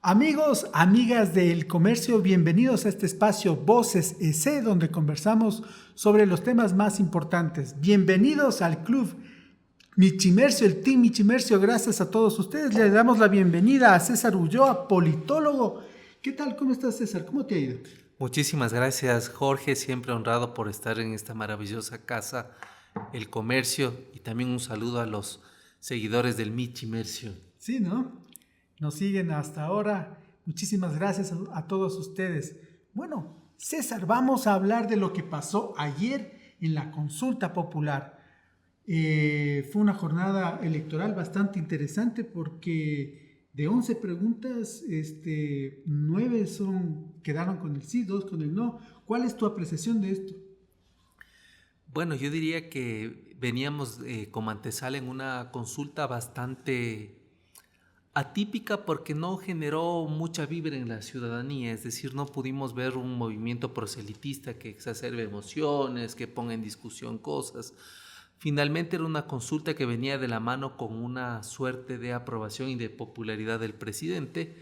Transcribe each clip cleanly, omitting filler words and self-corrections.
Amigos, amigas del comercio, bienvenidos a este espacio Voces EC, donde conversamos sobre los temas más importantes. Bienvenidos al Club Michimercio, el Team Michimercio. Gracias a todos ustedes. Le damos la bienvenida a César Ulloa, politólogo. ¿Qué tal? ¿Cómo estás, César? ¿Cómo te ha ido? Muchísimas gracias, Jorge, siempre honrado por estar en esta maravillosa casa, El Comercio, y también un saludo a los seguidores del Michimercio. Sí, ¿no? Nos siguen hasta ahora. Muchísimas gracias a todos ustedes. Bueno, César, vamos a hablar de lo que pasó ayer en la consulta popular. Fue una jornada electoral bastante interesante porque de 11 preguntas, 9 quedaron con el sí, 2 con el no. ¿Cuál es tu apreciación de esto? Bueno, yo diría que veníamos como antesala en una consulta bastante atípica porque no generó mucha vibra en la ciudadanía, es decir, no pudimos ver un movimiento proselitista que exacerbe emociones, que ponga en discusión cosas. Finalmente era una consulta que venía de la mano con una suerte de aprobación y de popularidad del presidente,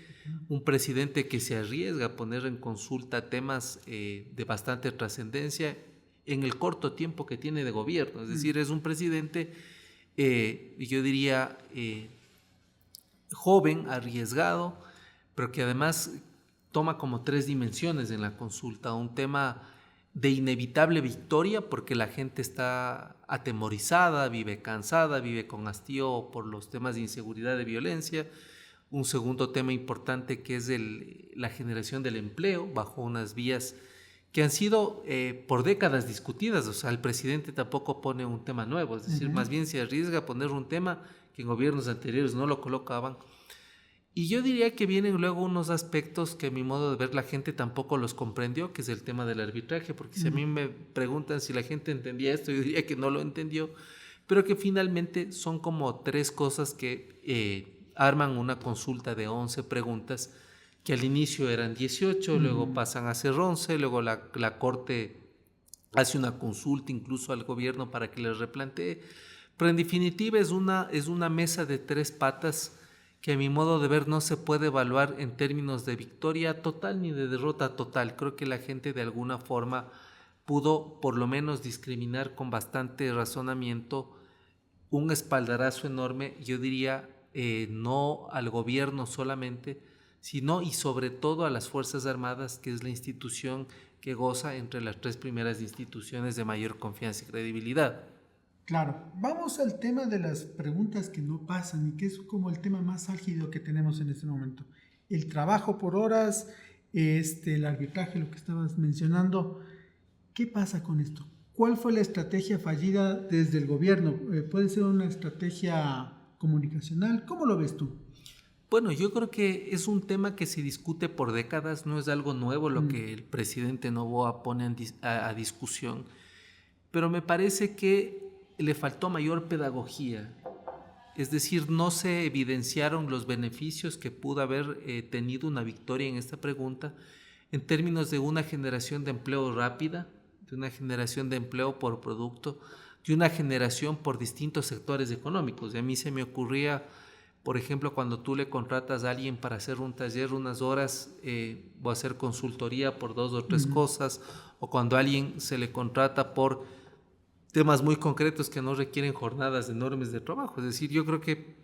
un presidente que se arriesga a poner en consulta temas de bastante trascendencia en el corto tiempo que tiene de gobierno, es decir, es un presidente, yo diría, joven, arriesgado, pero que además toma como tres dimensiones en la consulta, un tema de inevitable victoria porque la gente está atemorizada, vive cansada, vive con hastío por los temas de inseguridad, de violencia. Un segundo tema importante que es la generación del empleo bajo unas vías que han sido por décadas discutidas. O sea, el presidente tampoco pone un tema nuevo, es decir, más bien se arriesga a poner un tema que en gobiernos anteriores no lo colocaban. Y yo diría que vienen luego unos aspectos que a mi modo de ver la gente tampoco los comprendió, que es el tema del arbitraje, porque si a mí me preguntan si la gente entendía esto, yo diría que no lo entendió, pero que finalmente son como tres cosas que arman una consulta de 11 preguntas, que al inicio eran 18, luego pasan a ser 11, luego la Corte hace una consulta incluso al gobierno para que les replantee, pero en definitiva es una mesa de tres patas que a mi modo de ver no se puede evaluar en términos de victoria total ni de derrota total. Creo que la gente de alguna forma pudo por lo menos discriminar con bastante razonamiento un espaldarazo enorme, yo diría, no al gobierno solamente, sino y sobre todo a las Fuerzas Armadas, que es la institución que goza entre las tres primeras instituciones de mayor confianza y credibilidad. Claro, vamos al tema de las preguntas que no pasan y que es como el tema más álgido que tenemos en este momento. El trabajo por horas, el arbitraje, lo que estabas mencionando. ¿Qué pasa con esto? ¿Cuál fue la estrategia fallida desde el gobierno? ¿Puede ser una estrategia comunicacional? ¿Cómo lo ves tú? Bueno, yo creo que es un tema que se discute por décadas, no es algo nuevo lo que el presidente Noboa pone a discusión, pero me parece que le faltó mayor pedagogía, es decir, no se evidenciaron los beneficios que pudo haber tenido una victoria en esta pregunta en términos de una generación de empleo rápida, de una generación de empleo por producto, de una generación por distintos sectores económicos. Y a mí se me ocurría, por ejemplo, cuando tú le contratas a alguien para hacer un taller unas horas o hacer consultoría por dos o tres cosas, o cuando a alguien se le contrata por temas muy concretos que no requieren jornadas enormes de trabajo. Es decir, yo creo que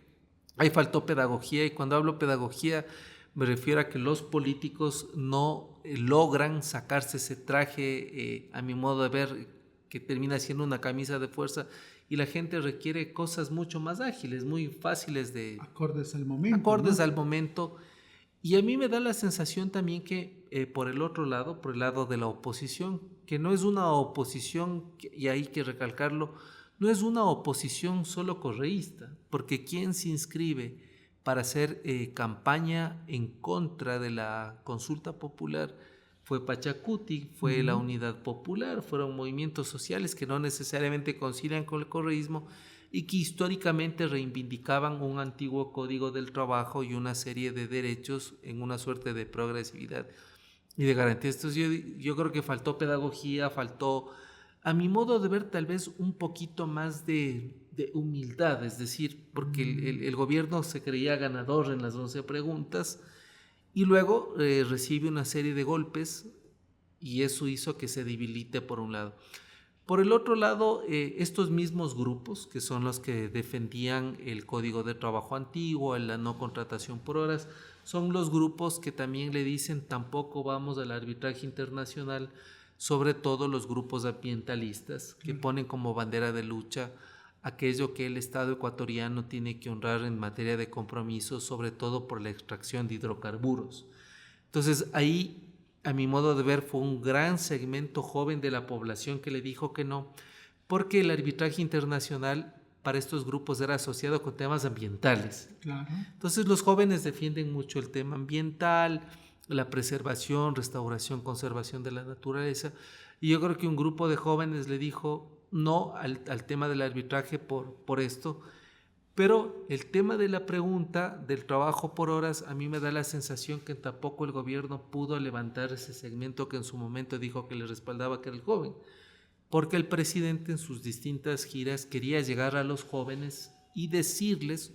ahí faltó pedagogía, y cuando hablo pedagogía me refiero a que los políticos no logran sacarse ese traje, a mi modo de ver, que termina siendo una camisa de fuerza, y la gente requiere cosas mucho más ágiles, muy fáciles de Acordes al momento, acordes ¿no? al momento. Y a mí me da la sensación también que por el otro lado, por el lado de la oposición, que no es una oposición, y hay que recalcarlo, no es una oposición solo correísta, porque quien se inscribe para hacer campaña en contra de la consulta popular fue Pachacuti, fue la Unidad Popular, fueron movimientos sociales que no necesariamente concilian con el correísmo y que históricamente reivindicaban un antiguo código del trabajo y una serie de derechos en una suerte de progresividad y de garantía. Entonces yo creo que faltó pedagogía, faltó, a mi modo de ver, tal vez un poquito más de humildad, es decir, porque el gobierno se creía ganador en las 11 preguntas y luego recibe una serie de golpes y eso hizo que se debilite por un lado. Por el otro lado, estos mismos grupos, que son los que defendían el Código de Trabajo antiguo, la no contratación por horas, son los grupos que también le dicen tampoco vamos al arbitraje internacional, sobre todo los grupos ambientalistas, que ponen como bandera de lucha aquello que el Estado ecuatoriano tiene que honrar en materia de compromisos, sobre todo por la extracción de hidrocarburos. Entonces ahí, a mi modo de ver, fue un gran segmento joven de la población que le dijo que no, porque el arbitraje internacional para estos grupos era asociado con temas ambientales. Claro. Entonces los jóvenes defienden mucho el tema ambiental, la preservación, restauración, conservación de la naturaleza, y yo creo que un grupo de jóvenes le dijo no al tema del arbitraje por esto, pero el tema de la pregunta del trabajo por horas, a mí me da la sensación que tampoco el gobierno pudo levantar ese segmento que en su momento dijo que le respaldaba, que era el joven, porque el presidente en sus distintas giras quería llegar a los jóvenes y decirles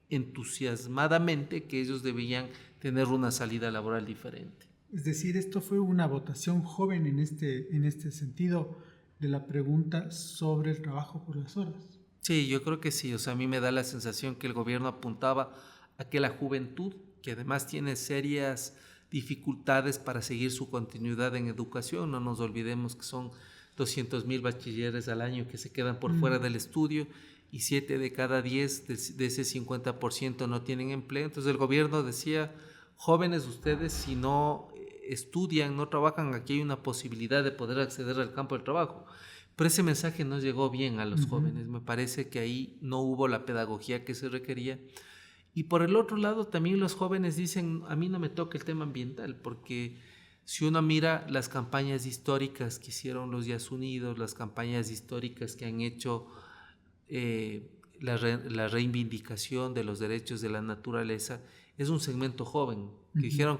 entusiasmadamente que ellos debían tener una salida laboral diferente. Es decir, esto fue una votación joven en este sentido de la pregunta sobre el trabajo por las horas. Sí, yo creo que sí. O sea, a mí me da la sensación que el gobierno apuntaba a que la juventud, que además tiene serias dificultades para seguir su continuidad en educación, no nos olvidemos que son 200,000 bachilleres al año que se quedan por fuera del estudio y 7 de cada 10 de ese 50% no tienen empleo. Entonces el gobierno decía, jóvenes ustedes, si no estudian, no trabajan, aquí hay una posibilidad de poder acceder al campo del trabajo. Pero ese mensaje no llegó bien a los jóvenes. Me parece que ahí no hubo la pedagogía que se requería. Y por el otro lado, también los jóvenes dicen, a mí no me toca el tema ambiental, porque si uno mira las campañas históricas que hicieron los Yasunidos, las campañas históricas que han hecho la reivindicación de los derechos de la naturaleza, es un segmento joven, que dijeron,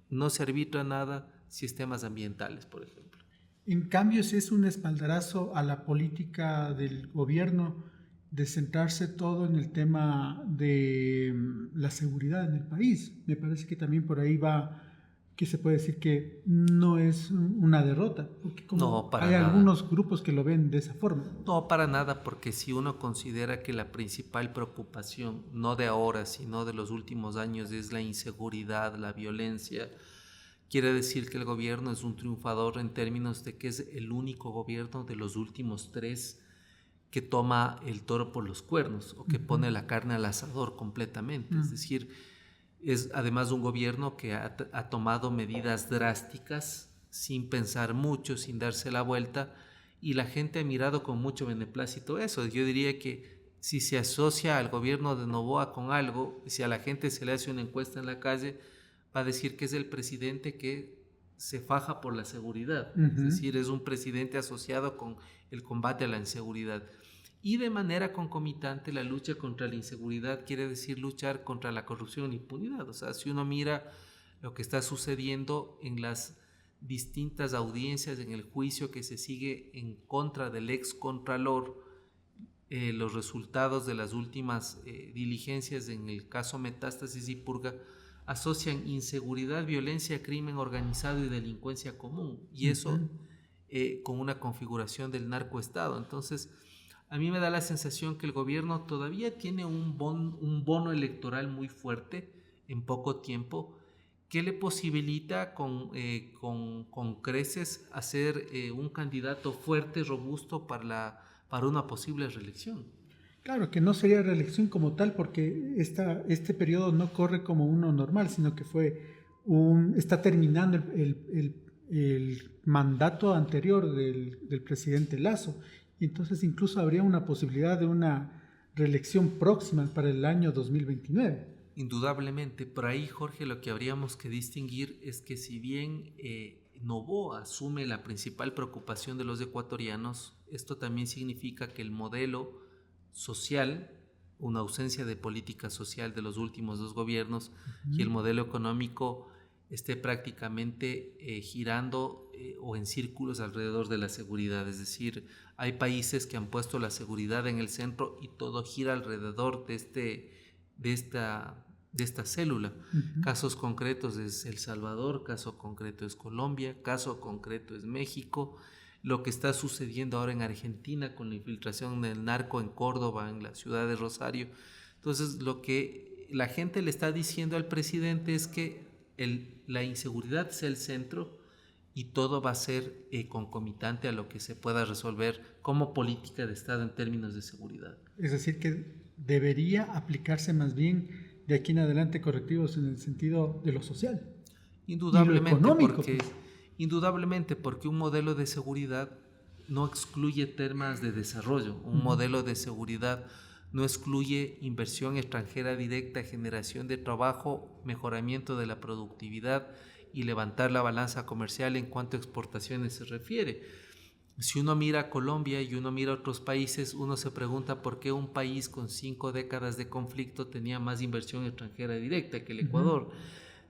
no se arbitra nada si es temas ambientales, por ejemplo. En cambio, sí es un espaldarazo a la política del gobierno de centrarse todo en el tema de la seguridad en el país. Me parece que también por ahí va, que se puede decir que no es una derrota, porque como no, para hay nada. algunos grupos que lo ven de esa forma. No, para nada, porque si uno considera que la principal preocupación, no de ahora, sino de los últimos años, es la inseguridad, la violencia, quiere decir que el gobierno es un triunfador en términos de que es el único gobierno de los últimos 3 que toma el toro por los cuernos o que pone la carne al asador completamente. Es decir, es además un gobierno que ha tomado medidas drásticas sin pensar mucho, sin darse la vuelta, y la gente ha mirado con mucho beneplácito eso. Yo diría que si se asocia al gobierno de Noboa con algo, si a la gente se le hace una encuesta en la calle, va a decir que es el presidente que se faja por la seguridad. Es decir, es un presidente asociado con el combate a la inseguridad. Y de manera concomitante, la lucha contra la inseguridad quiere decir luchar contra la corrupción e impunidad. O sea, si uno mira lo que está sucediendo en las distintas audiencias, en el juicio que se sigue en contra del ex contralor, los resultados de las últimas diligencias en el caso Metástasis y Purga asocian inseguridad, violencia, crimen organizado y delincuencia común, y eso con una configuración del narcoestado. Entonces, a mí me da la sensación que el gobierno todavía tiene un bono electoral muy fuerte en poco tiempo, que le posibilita con creces hacer un candidato fuerte, robusto para una posible reelección. Claro, que no sería reelección como tal, porque este periodo no corre como uno normal, sino que está terminando el mandato anterior del presidente Lasso. Y entonces incluso habría una posibilidad de una reelección próxima para el año 2029. Indudablemente, por ahí, Jorge, lo que habríamos que distinguir es que si bien Noboa asume la principal preocupación de los ecuatorianos, esto también significa que el modelo social, una ausencia de política social de los últimos 2 gobiernos, y el modelo económico esté prácticamente girando o en círculos alrededor de la seguridad. Es decir, hay países que han puesto la seguridad en el centro y todo gira alrededor de esta esta célula. Ujú. Casos concretos es El Salvador, caso concreto es Colombia, caso concreto es México. Lo que está sucediendo ahora en Argentina con la infiltración del narco en Córdoba, en la ciudad de Rosario. Entonces, lo que la gente le está diciendo al presidente es que la inseguridad sea el centro y todo va a ser concomitante a lo que se pueda resolver como política de Estado en términos de seguridad. Es decir, que debería aplicarse más bien de aquí en adelante correctivos en el sentido de lo social. Indudablemente, Y lo económico, porque, pues. indudablemente, porque un modelo de seguridad no excluye temas de desarrollo. Un modelo de seguridad no excluye inversión extranjera directa, generación de trabajo, mejoramiento de la productividad y levantar la balanza comercial en cuanto a exportaciones se refiere. Si uno mira a Colombia y uno mira a otros países, uno se pregunta por qué un país con 5 décadas de conflicto tenía más inversión extranjera directa que el Ecuador,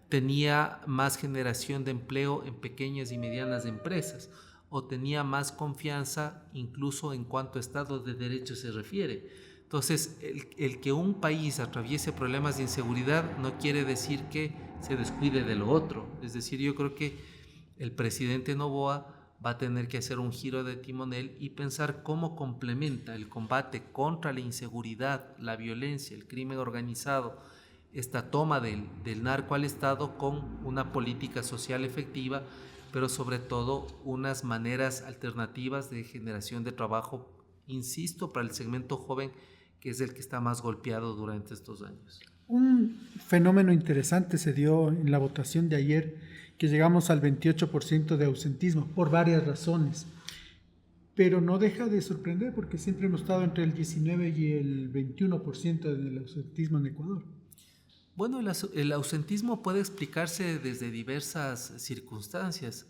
tenía más generación de empleo en pequeñas y medianas empresas, o tenía más confianza incluso en cuanto a Estado de Derecho se refiere. Entonces, el que un país atraviese problemas de inseguridad no quiere decir que se descuide de lo otro. Es decir, yo creo que el presidente Noboa va a tener que hacer un giro de timonel y pensar cómo complementa el combate contra la inseguridad, la violencia, el crimen organizado, esta toma del narco al Estado con una política social efectiva, pero sobre todo unas maneras alternativas de generación de trabajo, insisto, para el segmento joven, que es el que está más golpeado durante estos años. Un fenómeno interesante se dio en la votación de ayer, que llegamos al 28% de ausentismo, por varias razones. Pero no deja de sorprender porque siempre hemos estado entre el 19 y el 21% del ausentismo en Ecuador. Bueno, el ausentismo puede explicarse desde diversas circunstancias.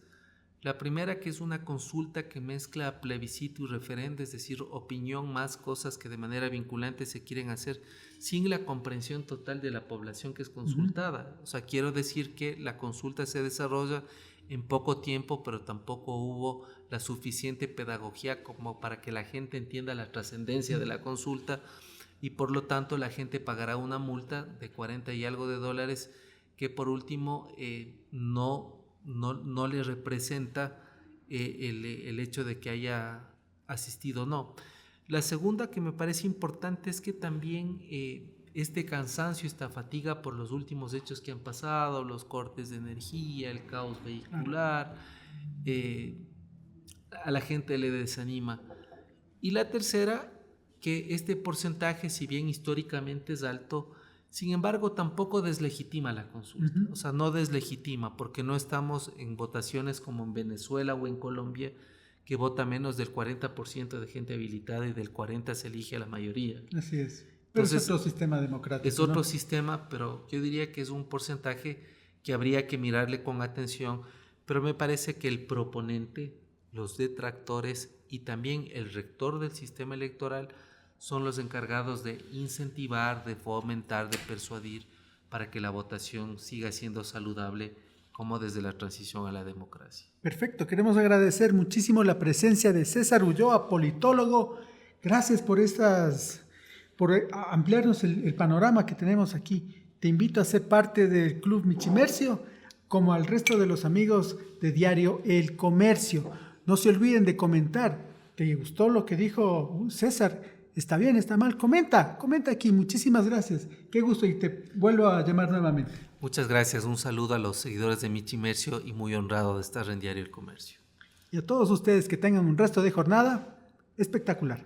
La primera, que es una consulta que mezcla plebiscito y referendo, es decir, opinión más cosas que de manera vinculante se quieren hacer sin la comprensión total de la población que es consultada. O sea, quiero decir que la consulta se desarrolla en poco tiempo, pero tampoco hubo la suficiente pedagogía como para que la gente entienda la trascendencia de la consulta, y por lo tanto la gente pagará una multa de 40 y algo de dólares que por último no le representa el hecho de que haya asistido o no. La segunda, que me parece importante, es que también este cansancio, esta fatiga por los últimos hechos que han pasado, los cortes de energía, el caos vehicular, a la gente le desanima. Y la tercera, que este porcentaje, si bien históricamente es alto, sin embargo tampoco deslegitima la consulta. O sea, no deslegitima, porque no estamos en votaciones como en Venezuela o en Colombia, que vota menos del 40% de gente habilitada y del 40% se elige a la mayoría. Así es. Pero Entonces, es otro sistema democrático. Es otro sistema, pero yo diría que es un porcentaje que habría que mirarle con atención, pero me parece que el proponente, los detractores y también el rector del sistema electoral son los encargados de incentivar, de fomentar, de persuadir para que la votación siga siendo saludable, como desde la transición a la democracia. Perfecto, queremos agradecer muchísimo la presencia de César Ulloa, politólogo. Gracias por ampliarnos el panorama que tenemos aquí. Te invito a ser parte del Club Michimercio, como al resto de los amigos de Diario El Comercio. No se olviden de comentar. ¿Te gustó lo que dijo César? ¿Está bien? ¿Está mal? Comenta aquí. Muchísimas gracias. Qué gusto, y te vuelvo a llamar nuevamente. Muchas gracias. Un saludo a los seguidores de Michimercio y muy honrado de estar en Diario El Comercio. Y a todos ustedes, que tengan un resto de jornada espectacular.